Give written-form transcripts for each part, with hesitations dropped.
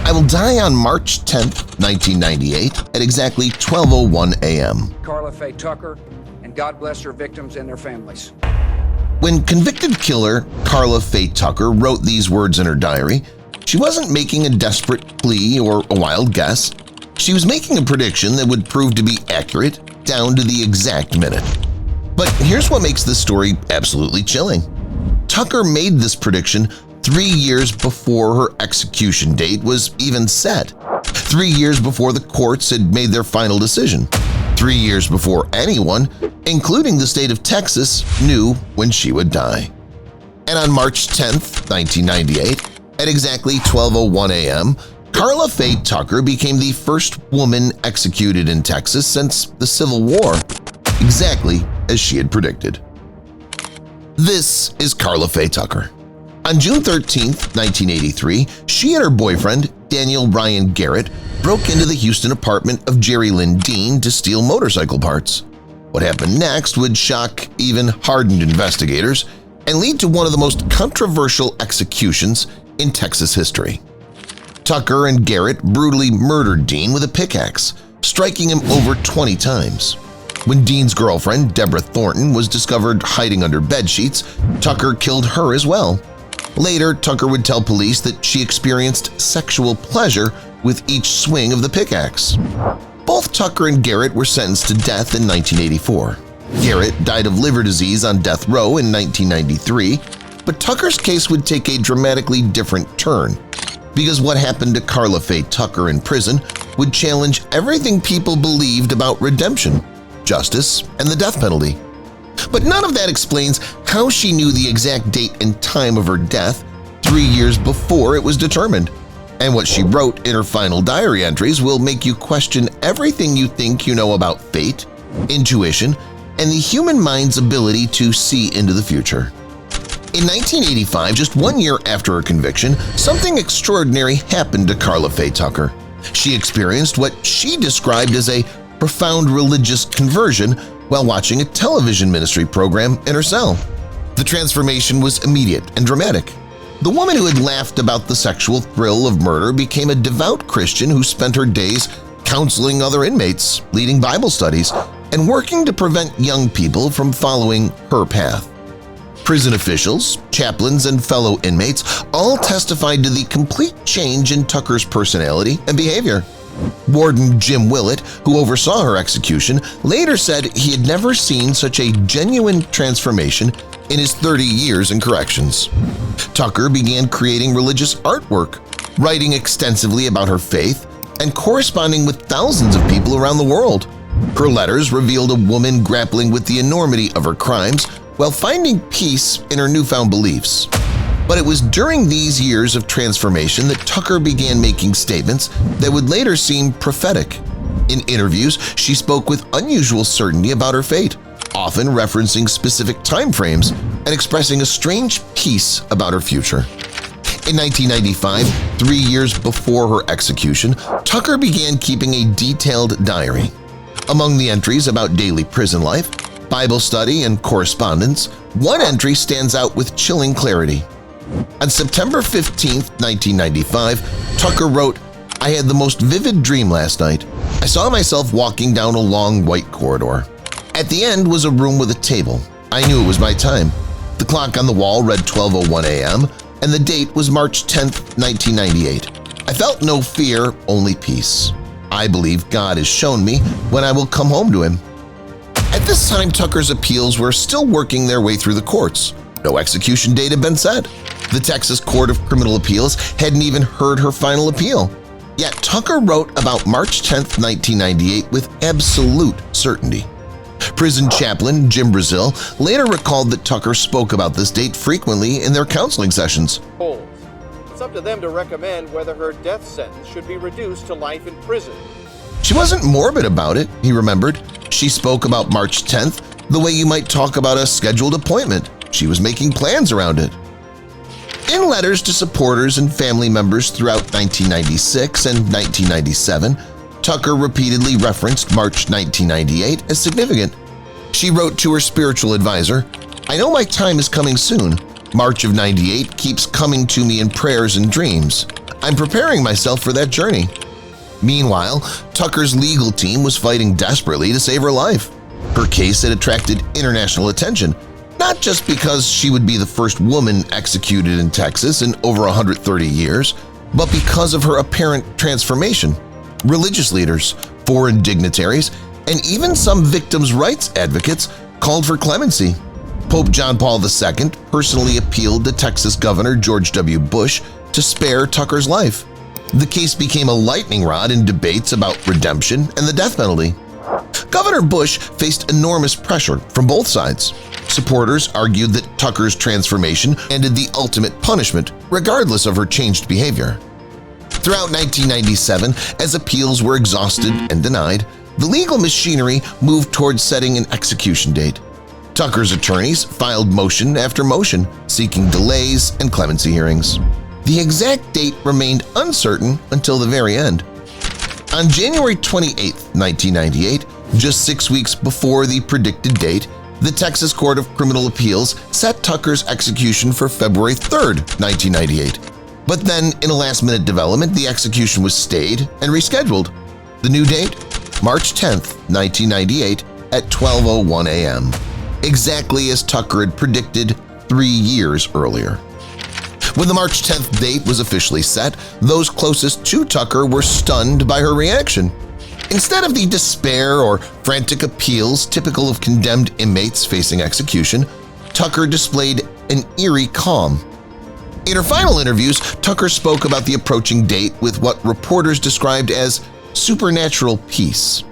I will die on March 10th, 1998 at exactly 12:01 a.m. Karla Faye Tucker, and God bless her victims and their families. When convicted killer Karla Faye Tucker wrote these words in her diary, she wasn't making a desperate plea or a wild guess. She was making a prediction that would prove to be accurate down to the exact minute. But here's what makes this story absolutely chilling. Tucker made this prediction 3 years before her execution date was even set, 3 years before the courts had made their final decision, 3 years before anyone, including the state of Texas, knew when she would die. And on March 10th, 1998, at exactly 12:01 a.m., Karla Faye Tucker became the first woman executed in Texas since the Civil War, exactly as she had predicted. This is Karla Faye Tucker. On June 13, 1983, she and her boyfriend, Daniel Ryan Garrett, broke into the Houston apartment of Jerry Lynn Dean to steal motorcycle parts. What happened next would shock even hardened investigators and lead to one of the most controversial executions in Texas history. Tucker and Garrett brutally murdered Dean with a pickaxe, striking him over 20 times. When Dean's girlfriend, Deborah Thornton, was discovered hiding under bedsheets, Tucker killed her as well. Later, Tucker would tell police that she experienced sexual pleasure with each swing of the pickaxe. Both Tucker and Garrett were sentenced to death in 1984. Garrett died of liver disease on death row in 1993, but Tucker's case would take a dramatically different turn, because what happened to Karla Faye Tucker in prison would challenge everything people believed about redemption, justice, and the death penalty. But none of that explains how she knew the exact date and time of her death 3 years before it was determined. And what she wrote in her final diary entries will make you question everything you think you know about fate, intuition, and the human mind's ability to see into the future. In 1985, just 1 year after her conviction, something extraordinary happened to Karla Faye Tucker. She experienced what she described as a profound religious conversion while watching a television ministry program in her cell. The transformation was immediate and dramatic. The woman who had laughed about the sexual thrill of murder became a devout Christian who spent her days counseling other inmates, leading Bible studies, and working to prevent young people from following her path. Prison officials, chaplains, and fellow inmates all testified to the complete change in Tucker's personality and behavior. Warden Jim Willett, who oversaw her execution, later said he had never seen such a genuine transformation in his 30 years in corrections. Tucker began creating religious artwork, writing extensively about her faith, and corresponding with thousands of people around the world. Her letters revealed a woman grappling with the enormity of her crimes while finding peace in her newfound beliefs. But it was during these years of transformation that Tucker began making statements that would later seem prophetic. In interviews, she spoke with unusual certainty about her fate, often referencing specific time frames and expressing a strange peace about her future. In 1995, 3 years before her execution, Tucker began keeping a detailed diary. Among the entries about daily prison life, Bible study, and correspondence, one entry stands out with chilling clarity. On September 15, 1995, Tucker wrote, "I had the most vivid dream last night. I saw myself walking down a long white corridor. At the end was a room with a table. I knew it was my time. The clock on the wall read 12:01 a.m., and the date was March 10, 1998. I felt no fear, only peace. I believe God has shown me when I will come home to Him." At this time, Tucker's appeals were still working their way through the courts. No execution date had been set. The Texas Court of Criminal Appeals hadn't even heard her final appeal. Yet Tucker wrote about March 10, 1998 with absolute certainty. Prison chaplain Jim Brazil later recalled that Tucker spoke about this date frequently in their counseling sessions. It's up to them to recommend whether her death sentence should be reduced to life in prison. She wasn't morbid about it, he remembered. She spoke about March 10th the way you might talk about a scheduled appointment. She was making plans around it. In letters to supporters and family members throughout 1996 and 1997, Tucker repeatedly referenced March 1998 as significant. She wrote to her spiritual advisor, "I know my time is coming soon. March of '98 keeps coming to me in prayers and dreams. I'm preparing myself for that journey." Meanwhile, Tucker's legal team was fighting desperately to save her life. Her case had attracted international attention, not just because she would be the first woman executed in Texas in over 130 years, but because of her apparent transformation. Religious leaders, foreign dignitaries, and even some victims' rights advocates called for clemency. Pope John Paul II personally appealed to Texas Governor George W. Bush to spare Tucker's life. The case became a lightning rod in debates about redemption and the death penalty. Governor Bush faced enormous pressure from both sides. Supporters argued that Tucker's transformation ended the ultimate punishment, regardless of her changed behavior. Throughout 1997, as appeals were exhausted and denied, the legal machinery moved towards setting an execution date. Tucker's attorneys filed motion after motion, seeking delays and clemency hearings. The exact date remained uncertain until the very end. On January 28, 1998, just 6 weeks before the predicted date, the Texas Court of Criminal Appeals set Tucker's execution for February 3, 1998. But then, in a last-minute development, the execution was stayed and rescheduled. The new date? March 10, 1998 at 12:01 a.m., exactly as Tucker had predicted 3 years earlier. When the March 10th date was officially set, those closest to Tucker were stunned by her reaction. Instead of the despair or frantic appeals typical of condemned inmates facing execution, Tucker displayed an eerie calm. In her final interviews, Tucker spoke about the approaching date with what reporters described as supernatural peace.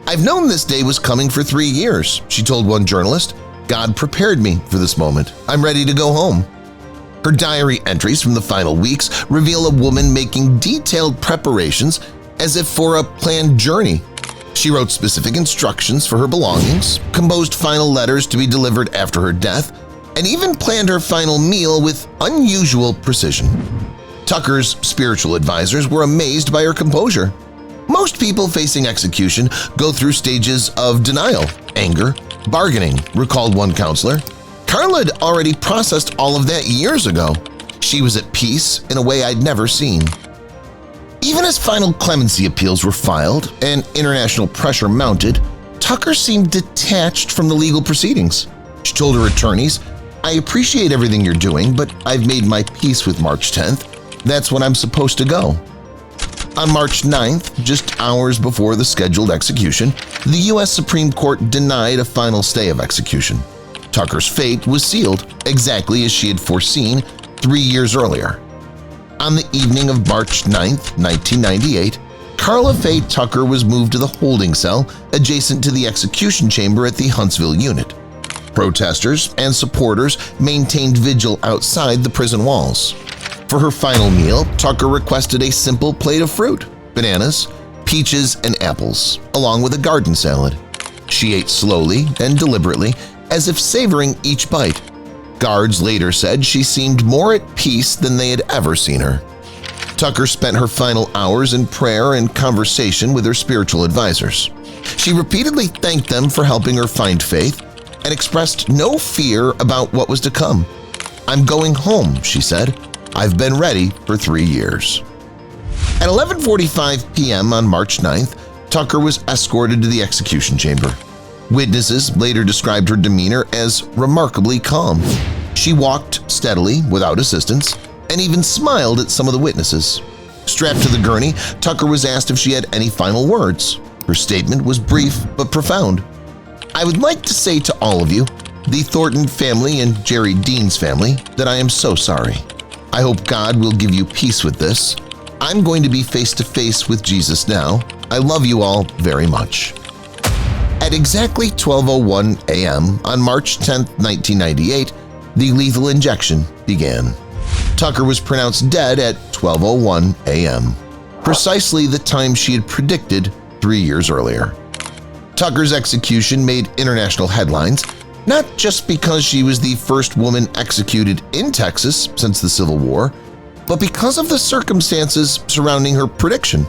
"I've known this day was coming for 3 years," she told one journalist. "God prepared me for this moment. I'm ready to go home." Her diary entries from the final weeks reveal a woman making detailed preparations as if for a planned journey. She wrote specific instructions for her belongings, composed final letters to be delivered after her death, and even planned her final meal with unusual precision. Tucker's spiritual advisors were amazed by her composure. Most people facing execution go through stages of denial, anger, bargaining, recalled one counselor. Karla had already processed all of that years ago. She was at peace in a way I'd never seen. Even as final clemency appeals were filed and international pressure mounted, Tucker seemed detached from the legal proceedings. She told her attorneys, "I appreciate everything you're doing, but I've made my peace with March 10th. That's when I'm supposed to go." On March 9th, just hours before the scheduled execution, the U.S. Supreme Court denied a final stay of execution. Tucker's fate was sealed, exactly as she had foreseen 3 years earlier. On the evening of March 9, 1998, Karla Faye Tucker was moved to the holding cell adjacent to the execution chamber at the Huntsville unit. Protesters and supporters maintained vigil outside the prison walls. For her final meal, Tucker requested a simple plate of fruit, bananas, peaches, and apples, along with a garden salad. She ate slowly and deliberately, as if savoring each bite. Guards later said she seemed more at peace than they had ever seen her. Tucker spent her final hours in prayer and conversation with her spiritual advisors. She repeatedly thanked them for helping her find faith and expressed no fear about what was to come. "I'm going home," she said. "I've been ready for 3 years." At 11:45 p.m. on March 9th, Tucker was escorted to the execution chamber. Witnesses later described her demeanor as remarkably calm. She walked steadily, without assistance, and even smiled at some of the witnesses. Strapped to the gurney, Tucker was asked if she had any final words. Her statement was brief but profound. "I would like to say to all of you, the Thornton family and Jerry Dean's family, that I am so sorry. I hope God will give you peace with this. I'm going to be face-to-face with Jesus now. I love you all very much." At exactly 12:01 a.m. on March 10, 1998, the lethal injection began. Tucker was pronounced dead at 12:01 a.m., precisely the time she had predicted 3 years earlier. Tucker's execution made international headlines, not just because she was the first woman executed in Texas since the Civil War, but because of the circumstances surrounding her prediction.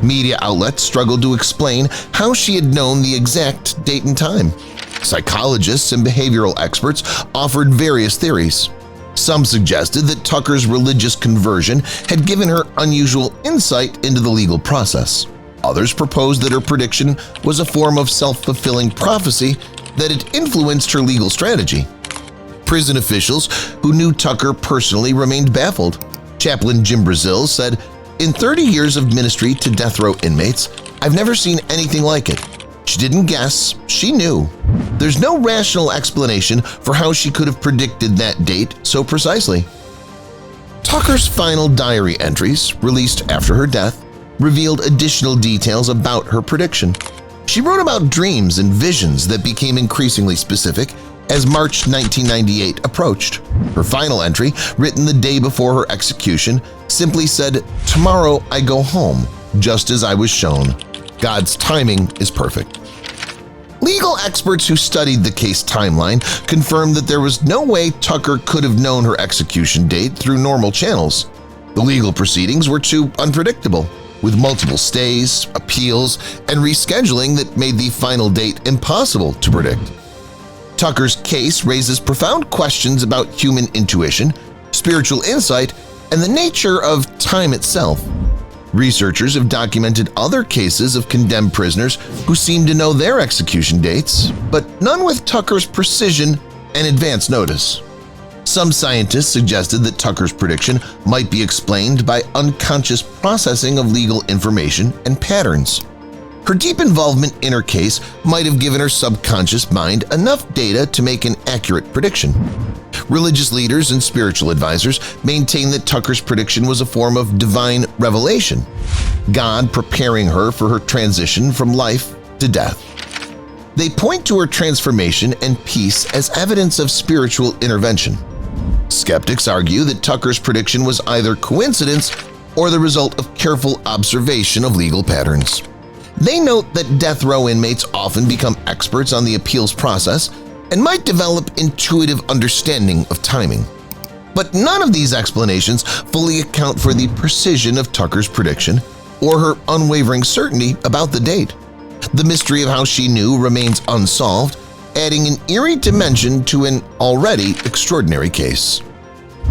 Media outlets struggled to explain how she had known the exact date and time. Psychologists and behavioral experts offered various theories. Some suggested that Tucker's religious conversion had given her unusual insight into the legal process. Others proposed that her prediction was a form of self-fulfilling prophecy that had influenced her legal strategy. Prison officials who knew Tucker personally remained baffled. Chaplain Jim Brazil said, "In 30 years of ministry to death row inmates, I've never seen anything like it. She didn't guess, she knew. There's no rational explanation for how she could have predicted that date so precisely." Tucker's final diary entries, released after her death, revealed additional details about her prediction. She wrote about dreams and visions that became increasingly specific as March 1998 approached. Her final entry, written the day before her execution, simply said, "Tomorrow I go home, just as I was shown. God's timing is perfect." Legal experts who studied the case timeline confirmed that there was no way Tucker could have known her execution date through normal channels. The legal proceedings were too unpredictable, with multiple stays, appeals, and rescheduling that made the final date impossible to predict. Tucker's case raises profound questions about human intuition, spiritual insight, and the nature of time itself. Researchers have documented other cases of condemned prisoners who seem to know their execution dates, but none with Tucker's precision and advance notice. Some scientists suggested that Tucker's prediction might be explained by unconscious processing of legal information and patterns. Her deep involvement in her case might have given her subconscious mind enough data to make an accurate prediction. Religious leaders and spiritual advisors maintain that Tucker's prediction was a form of divine revelation, God preparing her for her transition from life to death. They point to her transformation and peace as evidence of spiritual intervention. Skeptics argue that Tucker's prediction was either coincidence or the result of careful observation of legal patterns. They note that death row inmates often become experts on the appeals process and might develop intuitive understanding of timing. But none of these explanations fully account for the precision of Tucker's prediction or her unwavering certainty about the date. The mystery of how she knew remains unsolved, adding an eerie dimension to an already extraordinary case.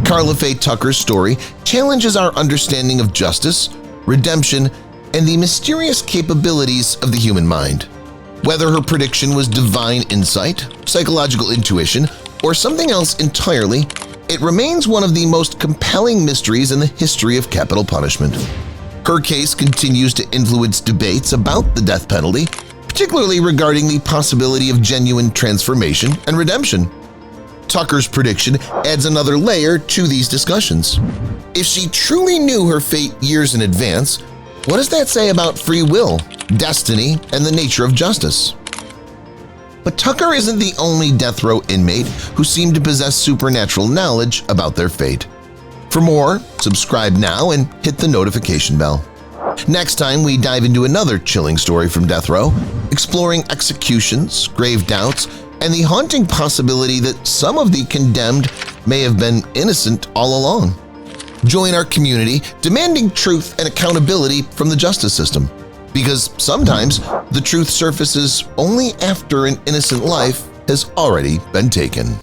Karla Faye Tucker's story challenges our understanding of justice, redemption, and the mysterious capabilities of the human mind. Whether her prediction was divine insight, psychological intuition, or something else entirely, it remains one of the most compelling mysteries in the history of capital punishment. Her case continues to influence debates about the death penalty, particularly regarding the possibility of genuine transformation and redemption. Tucker's prediction adds another layer to these discussions. If she truly knew her fate years in advance, what does that say about free will, destiny, and the nature of justice? But Tucker isn't the only death row inmate who seemed to possess supernatural knowledge about their fate. For more, subscribe now and hit the notification bell. Next time, we dive into another chilling story from death row, exploring executions, grave doubts, and the haunting possibility that some of the condemned may have been innocent all along. Join our community demanding truth and accountability from the justice system, because sometimes the truth surfaces only after an innocent life has already been taken.